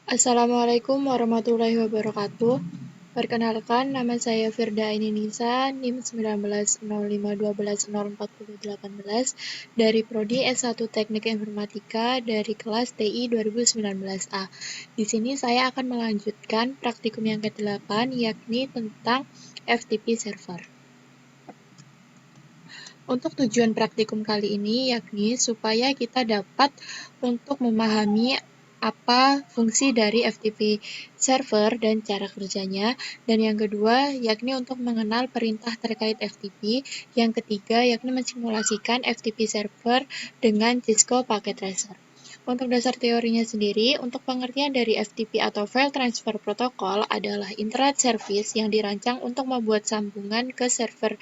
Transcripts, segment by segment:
Assalamualaikum warahmatullahi wabarakatuh. Perkenalkan, nama saya Firda Aini Nisa, NIM 190512104018 dari Prodi S1 Teknik Informatika dari kelas TI 2019A. Di sini saya akan melanjutkan praktikum yang ke-8, yakni tentang FTP server. Untuk tujuan praktikum kali ini yakni supaya kita dapat untuk memahami apa fungsi dari FTP server dan cara kerjanya, dan yang kedua yakni untuk mengenal perintah terkait FTP, yang ketiga yakni mensimulasikan FTP server dengan Cisco Packet Tracer. Untuk dasar teorinya sendiri, untuk pengertian dari FTP atau File Transfer Protocol adalah Internet Service yang dirancang untuk membuat sambungan ke server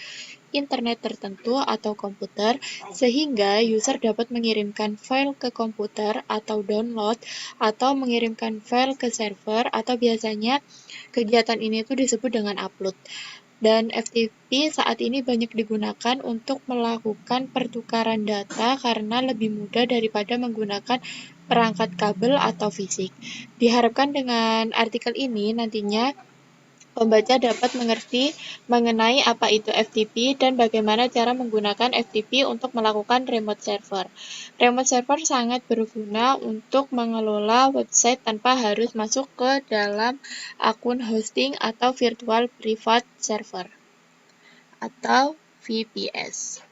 internet tertentu atau komputer, sehingga user dapat mengirimkan file ke komputer atau download, atau mengirimkan file ke server, atau biasanya kegiatan ini tuh disebut dengan upload. Dan FTP saat ini banyak digunakan untuk melakukan pertukaran data karena lebih mudah daripada menggunakan perangkat kabel atau fisik. Diharapkan dengan artikel ini nantinya pembaca dapat mengerti mengenai apa itu FTP dan bagaimana cara menggunakan FTP untuk melakukan remote server. Remote server sangat berguna untuk mengelola website tanpa harus masuk ke dalam akun hosting atau virtual private server atau VPS.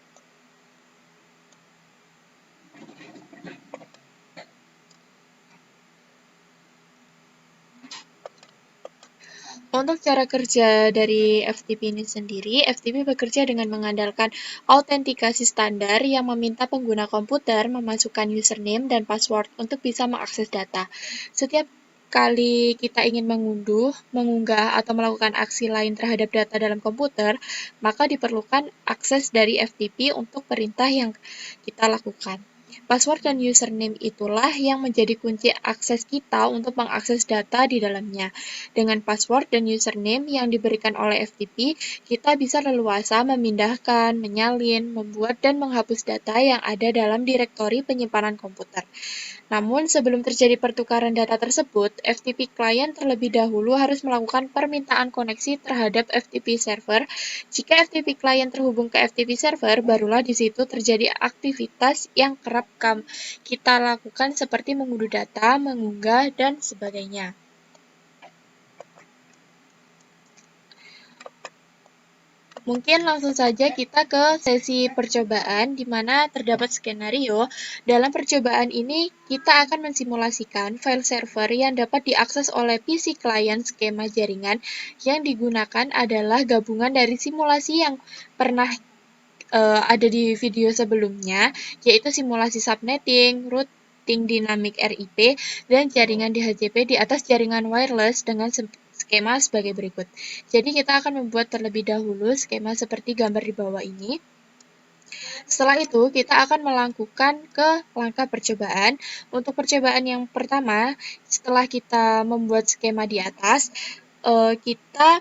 Untuk cara kerja dari FTP ini sendiri, FTP bekerja dengan mengandalkan autentikasi standar yang meminta pengguna komputer memasukkan username dan password untuk bisa mengakses data. Setiap kali kita ingin mengunduh, mengunggah, atau melakukan aksi lain terhadap data dalam komputer, maka diperlukan akses dari FTP untuk perintah yang kita lakukan. Password dan username itulah yang menjadi kunci akses kita untuk mengakses data di dalamnya. Dengan password dan username yang diberikan oleh FTP, kita bisa leluasa memindahkan, menyalin, membuat, dan menghapus data yang ada dalam direktori penyimpanan komputer. Namun, sebelum terjadi pertukaran data tersebut, FTP client terlebih dahulu harus melakukan permintaan koneksi terhadap FTP server. Jika FTP client terhubung ke FTP server, barulah di situ terjadi aktivitas yang kerap kita lakukan seperti mengunduh data, mengunggah, dan sebagainya. Mungkin langsung saja kita ke sesi percobaan, di mana terdapat skenario. Dalam percobaan ini, kita akan mensimulasikan file server yang dapat diakses oleh PC client skema jaringan. Yang digunakan adalah gabungan dari simulasi yang pernah ada di video sebelumnya, yaitu simulasi subnetting, routing dynamic RIP, dan jaringan DHCP di atas jaringan wireless dengan skema sebagai berikut. Jadi kita akan membuat terlebih dahulu skema seperti gambar di bawah ini. Setelah itu, kita akan melakukan ke langkah percobaan. Untuk percobaan yang pertama, setelah kita membuat skema di atas, kita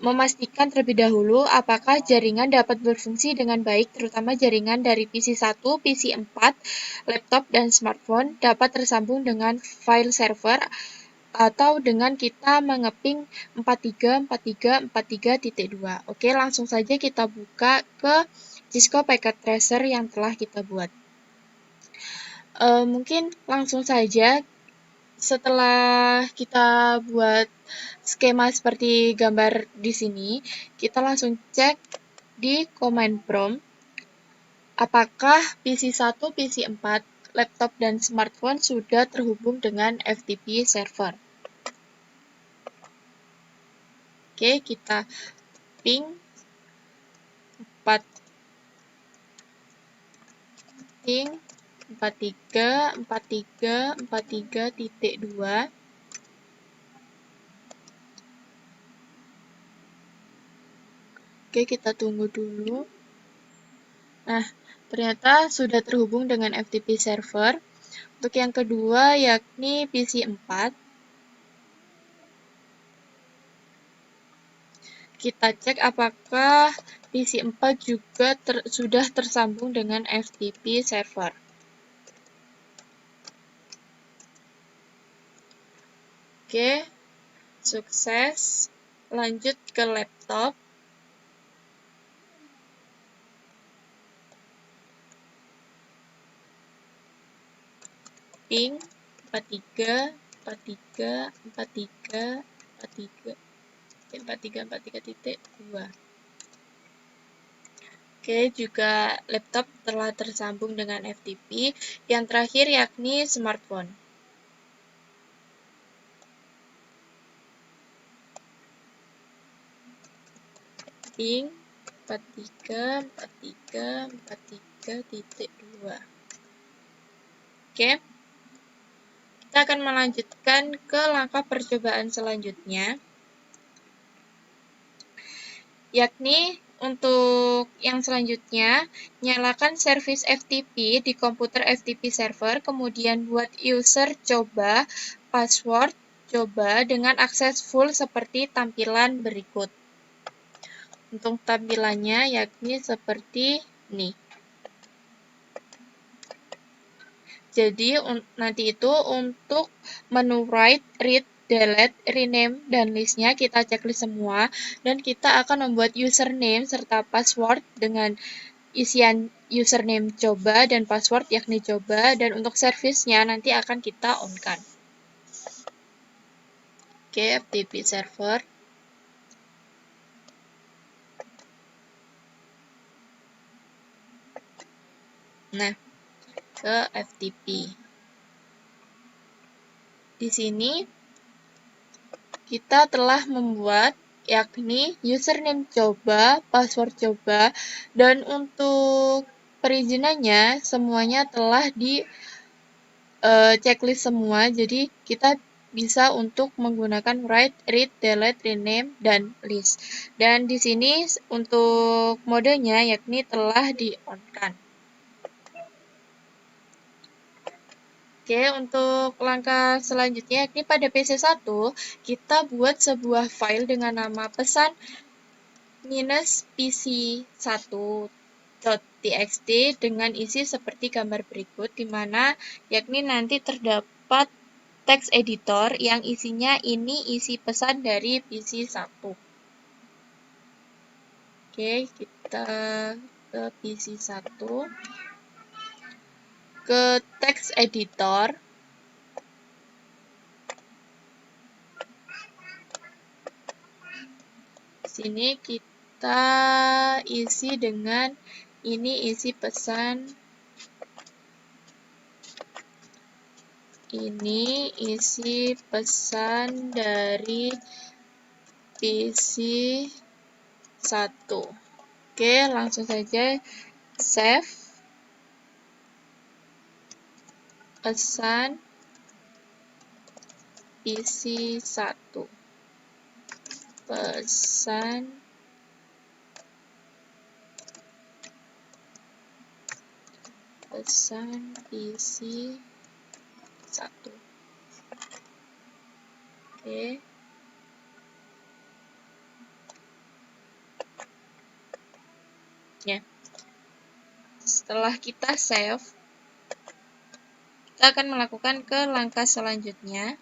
memastikan terlebih dahulu apakah jaringan dapat berfungsi dengan baik, terutama jaringan dari PC1, PC4, laptop, dan smartphone dapat tersambung dengan file server atau dengan kita mengeping 434343.2. Oke, langsung saja kita buka ke Cisco Packet Tracer yang telah kita buat. Mungkin langsung saja setelah kita buat skema seperti gambar di sini, kita langsung cek di command prompt apakah PC1, PC4, laptop, dan smartphone sudah terhubung dengan FTP server. Oke, kita ping 434343.2. Oke, kita tunggu dulu. Nah, ternyata sudah terhubung dengan FTP server. Untuk yang kedua yakni PC4. Kita cek apakah PC4 juga sudah tersambung dengan FTP server. Oke, sukses. Lanjut ke laptop. Ping 43 43 43 43 43 Oke, juga laptop telah tersambung dengan FTP. Yang terakhir yakni smartphone. Ping 43 Oke, kita akan melanjutkan ke langkah percobaan selanjutnya, yakni untuk yang selanjutnya, nyalakan service FTP di komputer FTP server, kemudian buat user coba, password coba dengan akses full seperti tampilan berikut. Untuk tampilannya yakni seperti ini. Jadi nanti itu untuk menu write, read, delete, rename, dan listnya kita checklist semua. Dan kita akan membuat username serta password dengan isian username coba dan password yakni coba. Dan untuk service-nya nanti akan kita on-kan. Oke, FTP server. Nah, ke FTP. Di sini kita telah membuat yakni username coba, password coba, dan untuk perizinannya semuanya telah di checklist semua. Jadi kita bisa untuk menggunakan write, read, delete, rename, dan list. Dan di sini untuk modenya yakni telah di-on-kan. Oke, untuk langkah selanjutnya, ini pada PC1, kita buat sebuah file dengan nama pesan -pc1.txt dengan isi seperti gambar berikut, di mana yakni nanti terdapat teks editor yang isinya ini isi pesan dari PC1. Oke, kita ke PC1. Ke teks editor. Sini kita isi dengan ini isi pesan, ini isi pesan dari PC1. Oke, langsung saja save pesan PC1. Pesan PC1. Oke. Ya. Setelah kita save, kita akan melakukan ke langkah selanjutnya,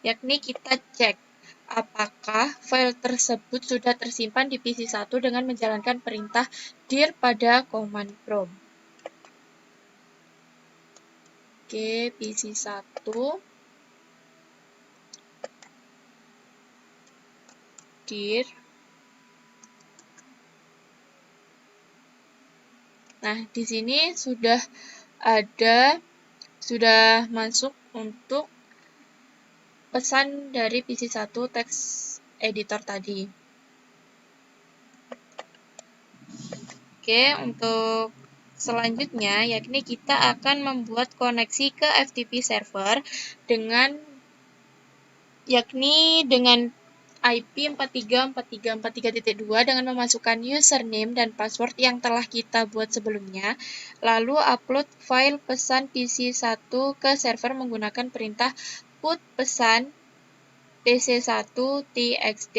yakni kita cek apakah file tersebut sudah tersimpan di PC1 dengan menjalankan perintah dir pada command prompt. Oke, PC1. Dir. Nah, di sini sudah masuk untuk pesan dari PC1 teks editor tadi. Oke, untuk selanjutnya yakni kita akan membuat koneksi ke FTP server dengan IP 434343.2 dengan memasukkan username dan password yang telah kita buat sebelumnya, lalu upload file pesan PC1 ke server menggunakan perintah put pesan pc1.txt.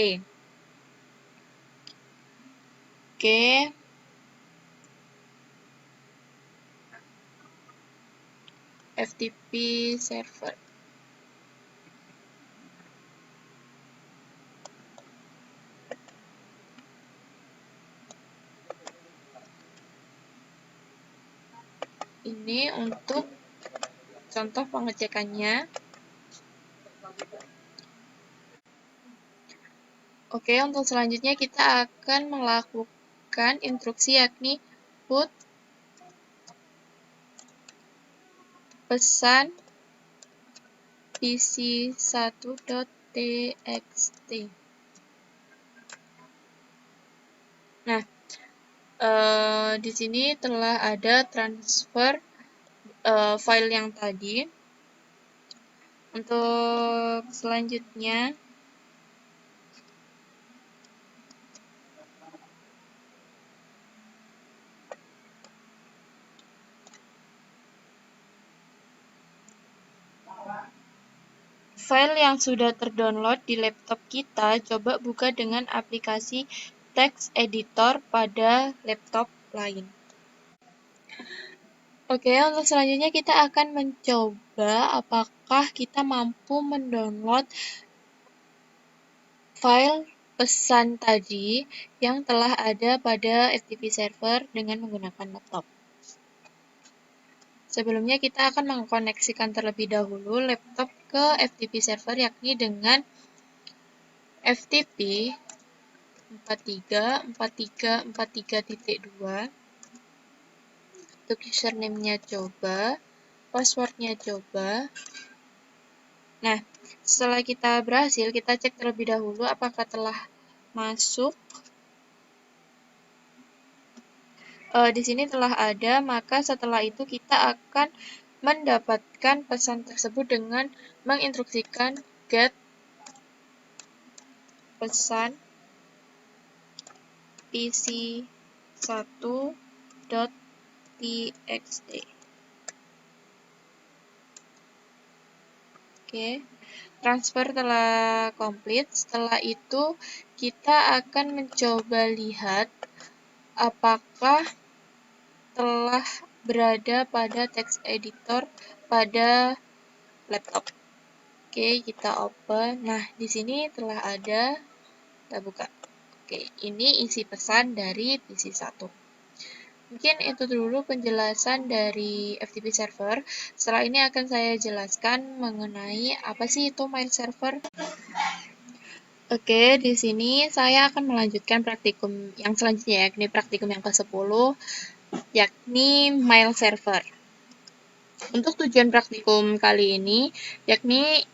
Oke. FTP server. Ini untuk contoh pengecekannya. Oke, untuk selanjutnya kita akan melakukan instruksi yakni put pesan pc1.txt. Nah, di sini telah ada transfer file yang tadi. Untuk selanjutnya, file yang sudah terdownload di laptop kita, coba buka dengan aplikasi text editor pada laptop lain. Oke, untuk selanjutnya kita akan mencoba apakah kita mampu mendownload file pesan tadi yang telah ada pada FTP server dengan menggunakan laptop. Sebelumnya kita akan mengkoneksikan terlebih dahulu laptop ke FTP server yakni dengan FTP 434343.2. Untuk username-nya coba, password-nya coba. Nah, setelah kita berhasil, kita cek terlebih dahulu apakah telah masuk. Di sini telah ada, maka setelah itu kita akan mendapatkan pesan tersebut dengan menginstruksikan get pesan pc1.txt. Oke, transfer telah komplit. Setelah itu kita akan mencoba lihat apakah telah berada pada text editor pada laptop. Oke, kita open. Nah, di sini telah ada. Kita buka. Oke, ini isi pesan dari PC1. Mungkin itu dulu penjelasan dari FTP server. Setelah ini akan saya jelaskan mengenai apa sih itu mail server. Oke, di sini saya akan melanjutkan praktikum yang selanjutnya, yakni praktikum yang ke-10, yakni mail server. Untuk tujuan praktikum kali ini, yakni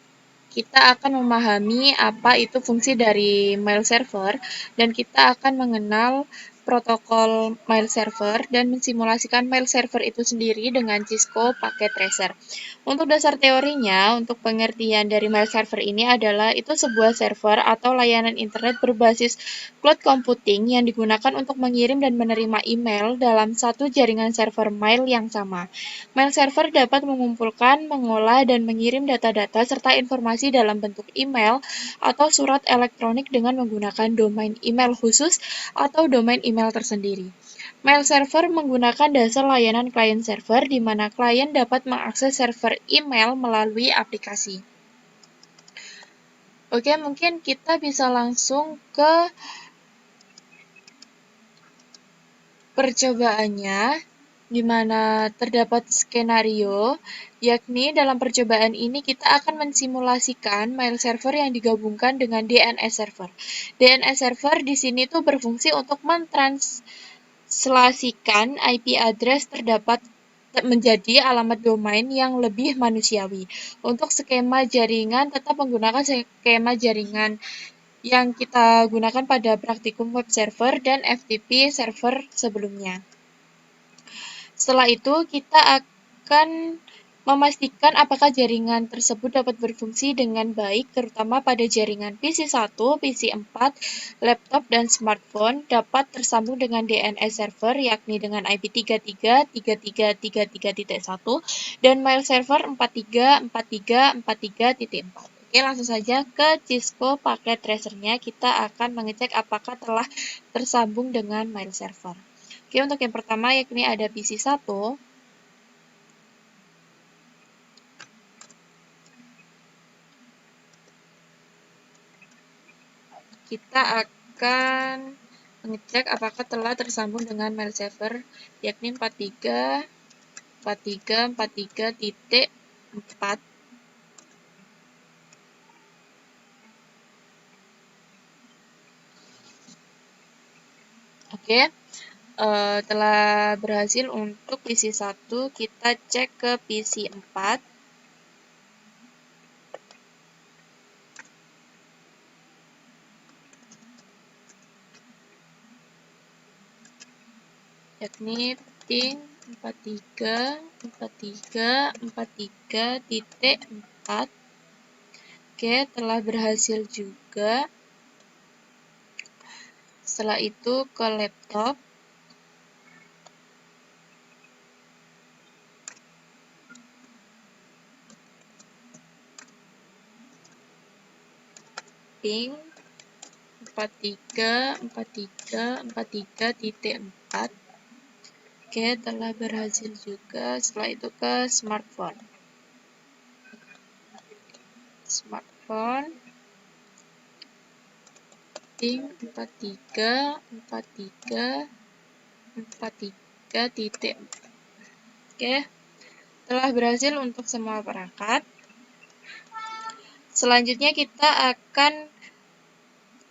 kita akan memahami apa itu fungsi dari mail server, dan kita akan mengenal protokol mail server dan mensimulasikan mail server itu sendiri dengan Cisco Packet Tracer. Untuk dasar teorinya, untuk pengertian dari mail server ini adalah itu sebuah server atau layanan internet berbasis cloud computing yang digunakan untuk mengirim dan menerima email dalam satu jaringan server mail yang sama. Mail server dapat mengumpulkan, mengolah, dan mengirim data-data serta informasi dalam bentuk email atau surat elektronik dengan menggunakan domain email khusus atau domain email tersendiri. Mail server menggunakan dasar layanan client server di mana klien dapat mengakses server email melalui aplikasi. Oke, mungkin kita bisa langsung ke percobaannya, di mana terdapat skenario, yakni dalam percobaan ini kita akan mensimulasikan mail server yang digabungkan dengan DNS server. DNS server di sini tuh berfungsi untuk mentranslasikan IP address terdapat menjadi alamat domain yang lebih manusiawi. Untuk skema jaringan tetap menggunakan skema jaringan yang kita gunakan pada praktikum web server dan FTP server sebelumnya. Setelah itu, kita akan memastikan apakah jaringan tersebut dapat berfungsi dengan baik, terutama pada jaringan PC1, PC4, laptop, dan smartphone dapat tersambung dengan DNS server, yakni dengan IP 33.33.33.1 dan mail server 43.43.43.4. Oke, langsung saja ke Cisco Packet Tracer-nya. Kita akan mengecek apakah telah tersambung dengan mail server. Oke, untuk yang pertama yakni ada PC1. Kita akan mengecek apakah telah tersambung dengan mail server yakni 43 4343.4. Oke, telah berhasil untuk PC 1, kita cek ke PC 4. Yakni ping 434343.4. Oke, telah berhasil juga. Setelah itu ke laptop. Ping 434343.4. Oke, telah berhasil juga. Setelah itu ke smartphone. Ping 434343.4. Oke, telah berhasil untuk semua perangkat. Selanjutnya kita akan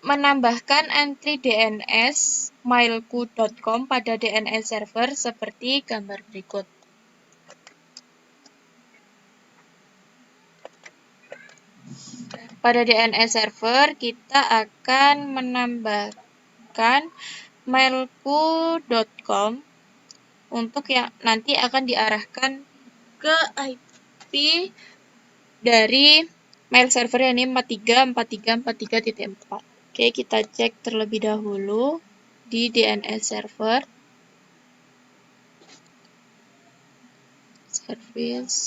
menambahkan entry DNS mailku.com pada DNS server seperti gambar berikut. Pada DNS server kita akan menambahkan mailku.com untuk yang nanti akan diarahkan ke IP dari mail server yang ini 434343.4. Oke, kita cek terlebih dahulu di DNS server. Service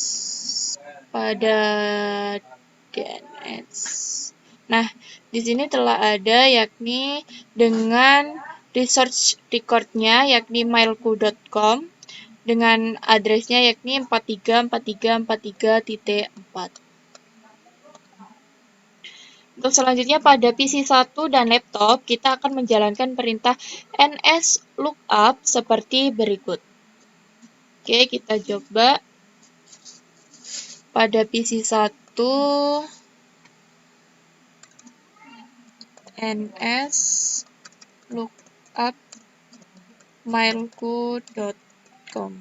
pada DNS. Nah, di sini telah ada yakni dengan research recordnya yakni mailku.com dengan addressnya yakni 434343.4. Untuk selanjutnya pada PC 1 dan laptop, kita akan menjalankan perintah ns lookup seperti berikut. Oke, kita coba. Pada PC 1, ns lookup mailku.com.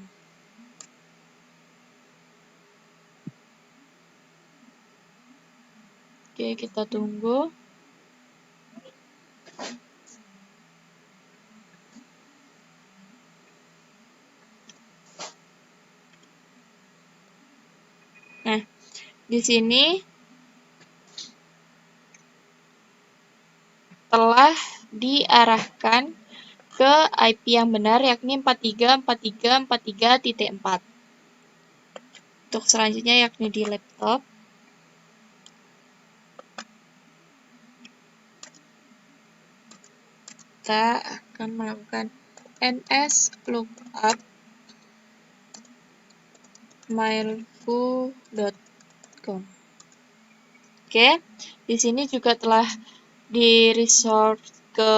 Oke, kita tunggu. Nah, di sini telah diarahkan ke IP yang benar yakni 434343.4. Untuk selanjutnya yakni di laptop. Kita akan melakukan ns lookup mailku.com. Oke, di sini juga telah di resource ke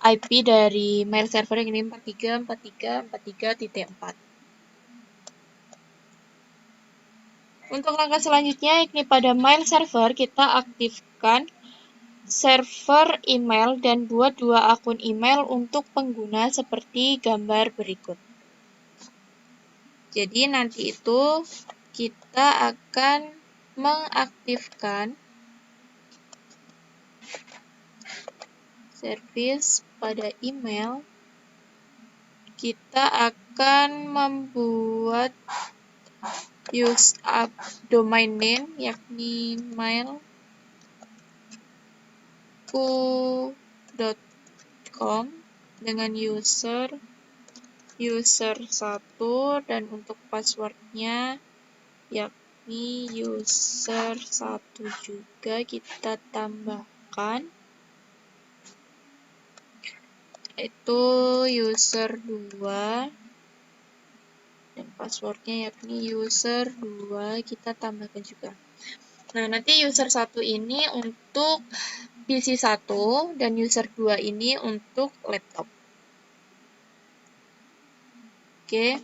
IP dari mail server yang ini 434343.4. Untuk langkah selanjutnya yakni pada mail server kita aktifkan server email dan buat 2 akun email untuk pengguna seperti gambar berikut. Jadi nanti itu kita akan mengaktifkan service pada email. Kita akan membuat use up domain name yakni mailku.com dengan user 1 dan untuk passwordnya yakni user 1 juga kita tambahkan, itu user 2 dan passwordnya yakni user 2 kita tambahkan juga. Nah, nanti user 1 ini untuk PC 1 dan user 2 ini untuk laptop. Oke.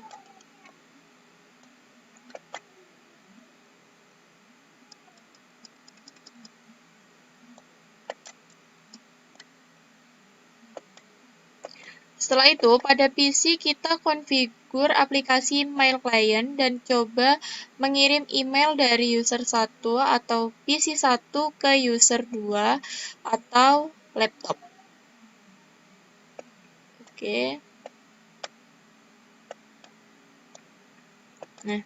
Setelah itu, pada PC kita konfigur aplikasi mail client dan coba mengirim email dari user 1 atau PC 1 ke user 2 atau laptop. Oke. Nah,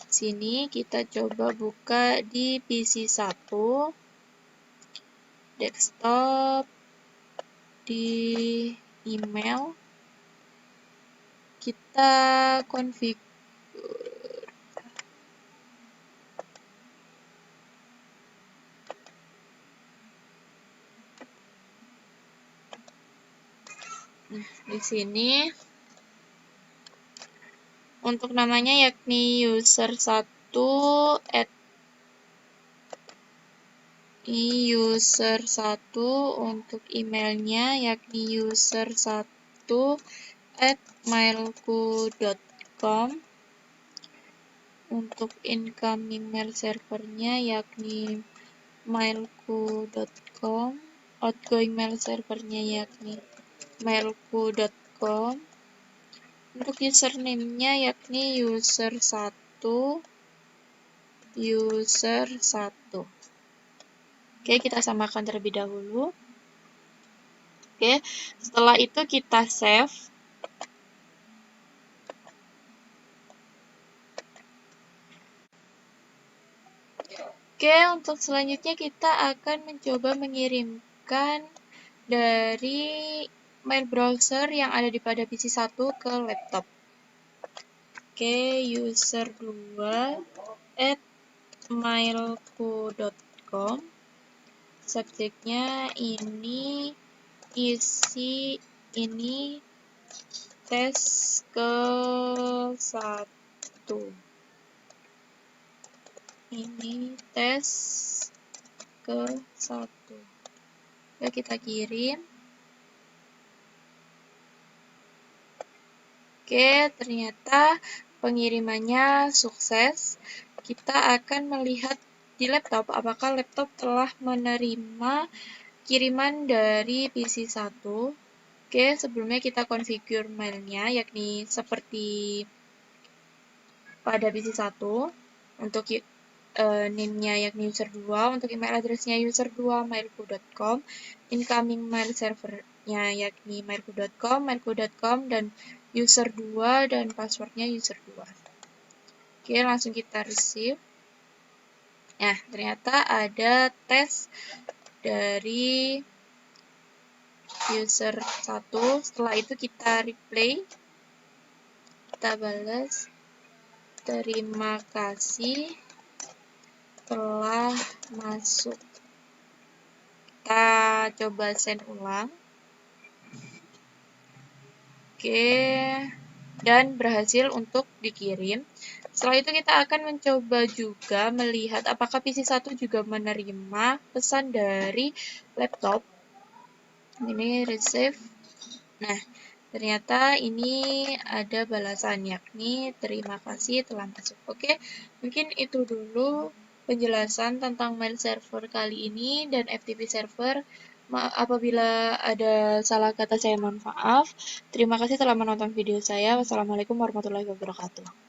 sini kita coba buka di PC 1, desktop, di email, kita konfigur. Nah, di sini untuk namanya yakni user 1 user 1, untuk emailnya yakni user1@mailku.com, untuk incoming mail servernya yakni mailku.com, outgoing mail servernya yakni mailku.com, untuk username-nya yakni user1. Oke, kita samakan terlebih dahulu. Oke, setelah itu kita save. Oke, untuk selanjutnya kita akan mencoba mengirimkan dari mail browser yang ada di pada PC 1 ke laptop. Oke, user2@mailku.com. Subjeknya ini isi ini tes ke 1. Ini tes ke 1. Oke, kita kirim. Oke, ternyata pengirimannya sukses. Kita akan melihat di laptop apakah laptop telah menerima kiriman dari PC 1. Oke, sebelumnya kita konfigur mailnya, yakni seperti pada PC 1. Untuk name-nya yakni user2, untuk email address-nya user2mailku.com, incoming mail server-nya yakni mailku.com, dan user2 dan password-nya user2. Oke, langsung kita receive. Nah, ternyata ada tes dari user 1. Setelah itu kita reply. Kita balas. Terima kasih telah masuk. Kita coba send ulang. Oke, dan berhasil untuk dikirim. Setelah itu kita akan mencoba juga melihat apakah PC 1 juga menerima pesan dari laptop. Ini receive. Nah, ternyata ini ada balasan yakni terima kasih telah masuk. Oke, mungkin itu dulu penjelasan tentang mail server kali ini dan FTP server. Apabila ada salah kata saya mohon maaf. Terima kasih telah menonton video saya. Wassalamualaikum warahmatullahi wabarakatuh.